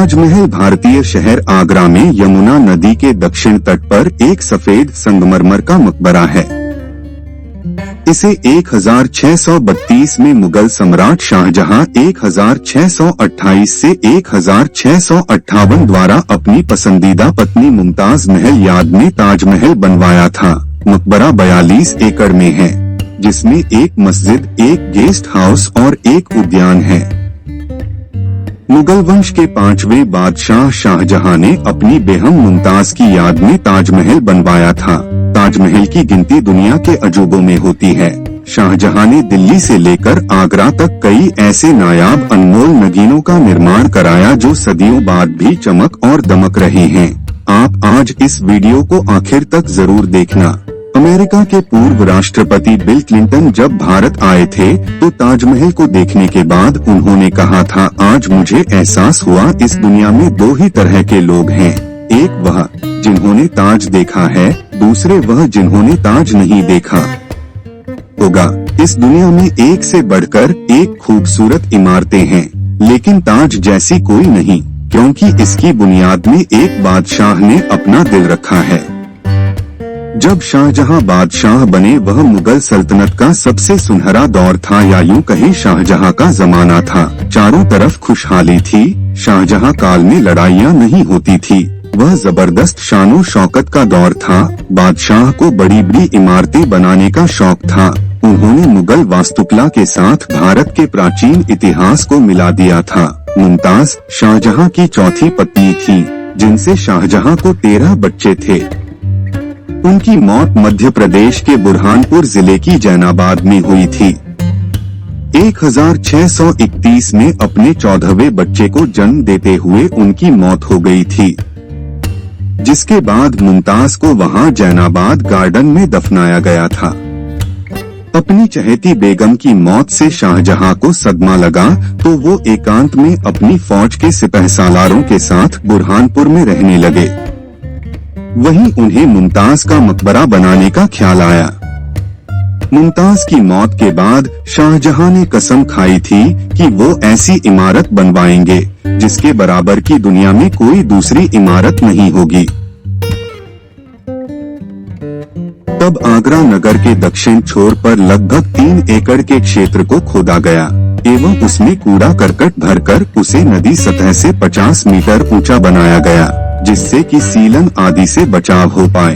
ताजमहल भारतीय शहर आगरा में यमुना नदी के दक्षिण तट पर एक सफेद संगमरमर का मकबरा है। इसे 1632 में मुगल सम्राट शाहजहां 1628 से 1658 द्वारा अपनी पसंदीदा पत्नी मुमताज महल याद में ताजमहल बनवाया था। मकबरा 42 एकड़ में है, जिसमें एक मस्जिद, एक गेस्ट हाउस और एक उद्यान है। मुगल वंश के 5वें बादशाह शाहजहां ने अपनी बेगम मुमताज की याद में ताजमहल बनवाया था। ताजमहल की गिनती दुनिया के अजूबों में होती है। शाहजहां ने दिल्ली से लेकर आगरा तक कई ऐसे नायाब अनमोल नगीनों का निर्माण कराया जो सदियों बाद भी चमक और दमक रहे हैं। आप आज इस वीडियो को आखिर तक जरूर देखना। अमेरिका के पूर्व राष्ट्रपति बिल क्लिंटन जब भारत आए थे तो ताजमहल को देखने के बाद उन्होंने कहा था, आज मुझे एहसास हुआ इस दुनिया में दो ही तरह के लोग हैं, एक वह जिन्होंने ताज देखा है, दूसरे वह जिन्होंने ताज नहीं देखा होगा। इस दुनिया में एक से बढ़कर एक खूबसूरत इमारतें हैं, लेकिन ताज जैसी कोई नहीं, क्योंकि इसकी बुनियाद में एक बादशाह ने अपना दिल रखा है। जब शाहजहां बादशाह बने वह मुगल सल्तनत का सबसे सुनहरा दौर था, या यूं कहें शाहजहां का जमाना था। चारों तरफ खुशहाली थी। शाहजहां काल में लड़ाइयां नहीं होती थी। वह जबरदस्त शानो शौकत का दौर था। बादशाह को बड़ी बड़ी इमारतें बनाने का शौक था। उन्होंने मुगल वास्तुकला के साथ भारत के प्राचीन इतिहास को मिला दिया था। मुमताज शाहजहां की चौथी पत्नी थी, जिनसे शाहजहां को 13 बच्चे थे। उनकी मौत मध्य प्रदेश के बुरहानपुर जिले की जैनाबाद में हुई थी। 1631 में अपने 14वें बच्चे को जन्म देते हुए उनकी मौत हो गई थी, जिसके बाद मुमताज को वहां जैनाबाद गार्डन में दफनाया गया था। अपनी चहेती बेगम की मौत से शाहजहां को सदमा लगा तो वो एकांत में अपनी फौज के सिपहसालारों के साथ बुरहानपुर में रहने लगे। वहीं उन्हें मुमताज का मकबरा बनाने का ख्याल आया। मुमताज की मौत के बाद शाहजहां ने कसम खाई थी कि वो ऐसी इमारत बनवाएंगे जिसके बराबर की दुनिया में कोई दूसरी इमारत नहीं होगी। तब आगरा नगर के दक्षिण छोर पर लगभग 3 एकड़ के क्षेत्र को खोदा गया एवं उसमें कूड़ा करकट भरकर उसे नदी सतह से 50 मीटर ऊंचा बनाया गया, जिससे कि सीलन आदि से बचाव हो पाए।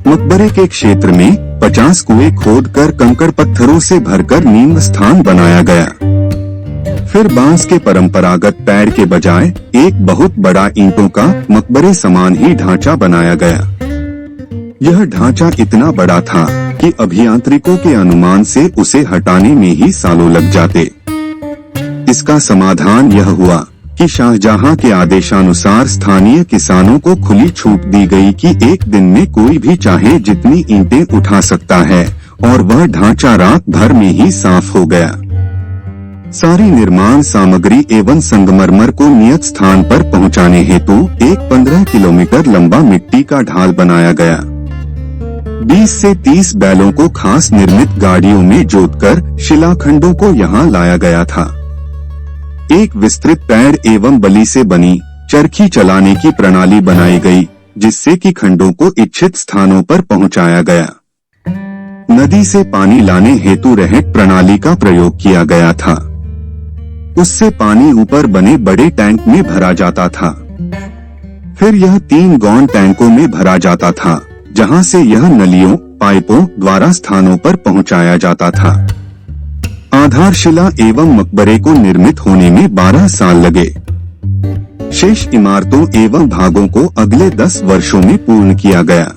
मकबरे के क्षेत्र में 50 कुएं खोदकर कंकड़ पत्थरों से भरकर नींव स्थान बनाया गया। फिर बांस के परंपरागत पैड़ के बजाय एक बहुत बड़ा ईंटों का मकबरे समान ही ढांचा बनाया गया। यह ढांचा इतना बड़ा था कि अभियांत्रिकों के अनुमान से उसे हटाने में ही सालों लग जाते। इसका समाधान यह हुआ कि शाहजहां के आदेशानुसार स्थानीय किसानों को खुली छूट दी गई कि एक दिन में कोई भी चाहे जितनी ईंटें उठा सकता है, और वह ढांचा रात भर में ही साफ हो गया। सारी निर्माण सामग्री एवं संगमरमर को नियत स्थान पर पहुंचाने हेतु एक 15 किलोमीटर लंबा मिट्टी का ढाल बनाया गया। 20 से 30 बैलों को खास निर्मित गाड़ियों में जोतकर शिलाखंडों को यहां लाया गया था। एक विस्तृत पैड़ एवं बली से बनी चरखी चलाने की प्रणाली बनाई गई, जिससे कि खंडों को इच्छित स्थानों पर पहुंचाया गया। नदी से पानी लाने हेतु रहट प्रणाली का प्रयोग किया गया था। उससे पानी ऊपर बने बड़े टैंक में भरा जाता था। फिर यह 3 गौण टैंकों में भरा जाता था, जहां से यह नलियों, पाइपों द्वारा स्थानों पर पहुंचाया जाता था। आधारशिला एवं मकबरे को निर्मित होने में 12 साल लगे। शेष इमारतों एवं भागों को अगले 10 वर्षों में पूर्ण किया गया।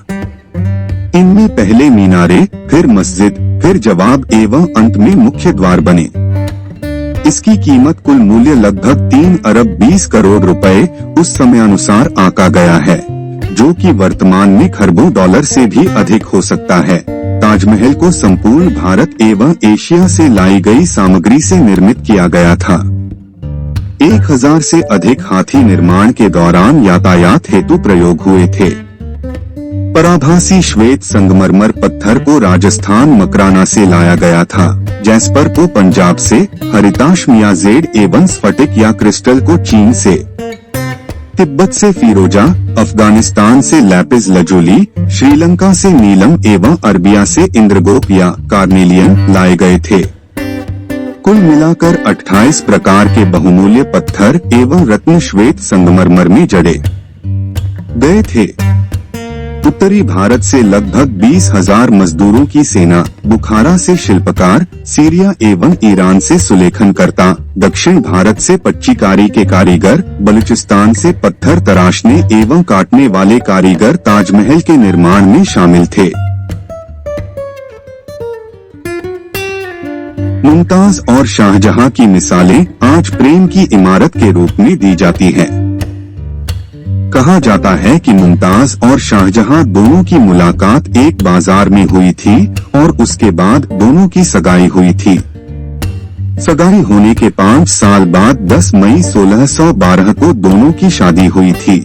इनमें पहले मीनारे, फिर मस्जिद, फिर जवाब एवं अंत में मुख्य द्वार बने। इसकी कीमत कुल मूल्य लगभग 3 अरब 20 करोड़ रुपए उस समय अनुसार आंका गया है, जो कि वर्तमान में खरबों डॉलर से भी अधिक हो सकता है। ताजमहल को संपूर्ण भारत एवं एशिया से लाई गई सामग्री से निर्मित किया गया था। 1000 से अधिक हाथी निर्माण के दौरान यातायात हेतु प्रयोग हुए थे। पराभासी श्वेत संगमरमर पत्थर को राजस्थान मकराना से लाया गया था, जैस्पर को पंजाब से, हरिताश मियाजेड एवं स्फटिक या क्रिस्टल को चीन से, तिब्बत से फिरोजा, अफगानिस्तान से लैपिस लजूली, श्रीलंका से नीलम एवं अरबिया से इंद्रगोप या कार्नेलियन लाए गए थे। कुल मिलाकर 28 प्रकार के बहुमूल्य पत्थर एवं रत्न श्वेत संगमरमर में जड़े गए थे। उत्तरी भारत से लगभग 20,000 मजदूरों की सेना, बुखारा से शिल्पकार, सीरिया एवं ईरान से सुलेखनकर्ता, दक्षिण भारत से पच्चीकारी के कारीगर, बलूचिस्तान से पत्थर तराशने एवं काटने वाले कारीगर ताजमहल के निर्माण में शामिल थे। मुमताज और शाहजहां की मिसालें आज प्रेम की इमारत के रूप में दी जाती हैं। कहा जाता है कि मुमताज और शाहजहां दोनों की मुलाकात एक बाजार में हुई थी और उसके बाद दोनों की सगाई हुई थी। सगाई होने के 5 साल बाद 10 मई 1612 को दोनों की शादी हुई थी।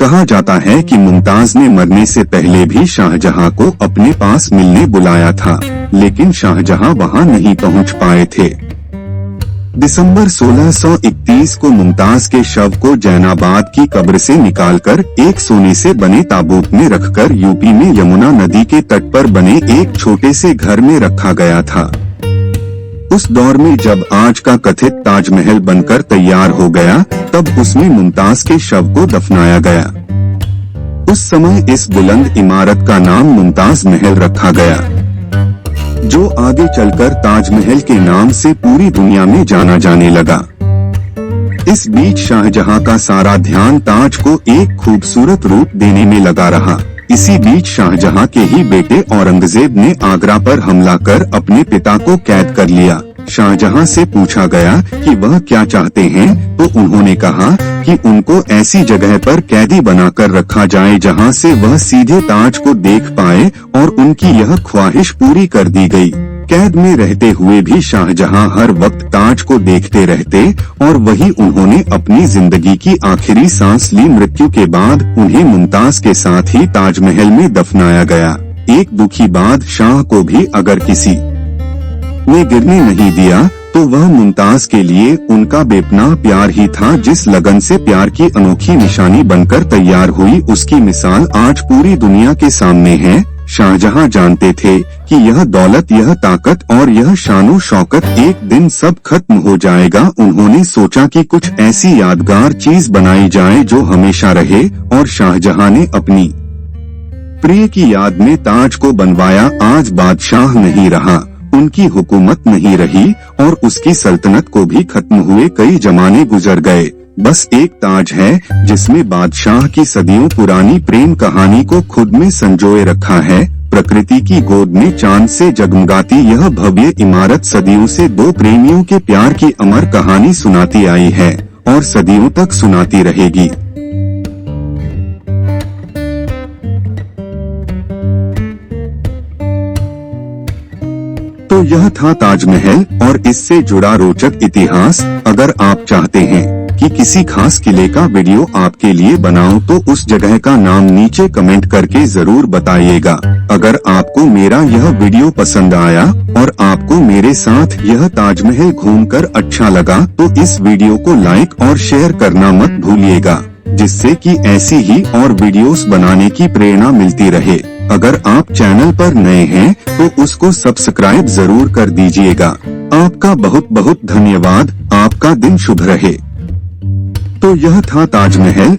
कहा जाता है कि मुमताज ने मरने से पहले भी शाहजहां को अपने पास मिलने बुलाया था, लेकिन शाहजहां वहां नहीं पहुंच पाए थे। दिसंबर 1631 को मुमताज के शव को जैनाबाद की कब्र से निकालकर एक सोने से बने ताबूत में रखकर यूपी में यमुना नदी के तट पर बने एक छोटे से घर में रखा गया था। उस दौर में जब आज का कथित ताजमहल बनकर तैयार हो गया, तब उसमें मुमताज के शव को दफनाया गया। उस समय इस बुलंद इमारत का नाम मुमताज महल रखा गया, जो आगे चलकर ताजमहल के नाम से पूरी दुनिया में जाना जाने लगा। इस बीच शाहजहां का सारा ध्यान ताज को एक खूबसूरत रूप देने में लगा रहा। इसी बीच शाहजहां के ही बेटे औरंगजेब ने आगरा पर हमला कर अपने पिता को कैद कर लिया। शाहजहां से पूछा गया कि वह क्या चाहते हैं, तो उन्होंने कहा कि उनको ऐसी जगह पर कैदी बनाकर रखा जाए जहां से वह सीधे ताज को देख पाए, और उनकी यह ख्वाहिश पूरी कर दी गई। कैद में रहते हुए भी शाहजहां हर वक्त ताज को देखते रहते, और वही उन्होंने अपनी जिंदगी की आखिरी सांस ली। मृत्यु के बाद उन्हें मुमताज के साथ ही ताजमहल में दफनाया गया। एक दुखी बादशाह को भी अगर किसी ने गिरने नहीं दिया, तो वह मुमताज के लिए उनका बेपनाह प्यार ही था। जिस लगन से प्यार की अनोखी निशानी बनकर तैयार हुई, उसकी मिसाल आज पूरी दुनिया के सामने है। शाहजहां जानते थे कि यह दौलत, यह ताकत और यह शानो शौकत एक दिन सब खत्म हो जाएगा। उन्होंने सोचा कि कुछ ऐसी यादगार चीज बनाई जाए जो हमेशा रहे, और शाहजहां ने अपनी प्रिय की याद में ताज को बनवाया। आज बादशाह नहीं रहा, उनकी हुकूमत नहीं रही, और उसकी सल्तनत को भी खत्म हुए कई जमाने गुजर गए। बस एक ताज है जिसमें बादशाह की सदियों पुरानी प्रेम कहानी को खुद में संजोए रखा है। प्रकृति की गोद में चांद से जगमगाती यह भव्य इमारत सदियों से दो प्रेमियों के प्यार की अमर कहानी सुनाती आई है, और सदियों तक सुनाती रहेगी। तो यह था ताजमहल और इससे जुड़ा रोचक इतिहास। अगर आप चाहते हैं कि किसी खास किले का वीडियो आपके लिए बनाऊं, तो उस जगह का नाम नीचे कमेंट करके जरूर बताइएगा। अगर आपको मेरा यह वीडियो पसंद आया और आपको मेरे साथ यह ताजमहल घूमकर अच्छा लगा, तो इस वीडियो को लाइक और शेयर करना मत भूलिएगा, जिससे कि ऐसी ही और वीडियोस बनाने की प्रेरणा मिलती रहे। अगर आप चैनल पर नए हैं तो उसको सब्सक्राइब जरूर कर दीजिएगा। आपका बहुत बहुत धन्यवाद। आपका दिन शुभ रहे। तो यह था ताजमहल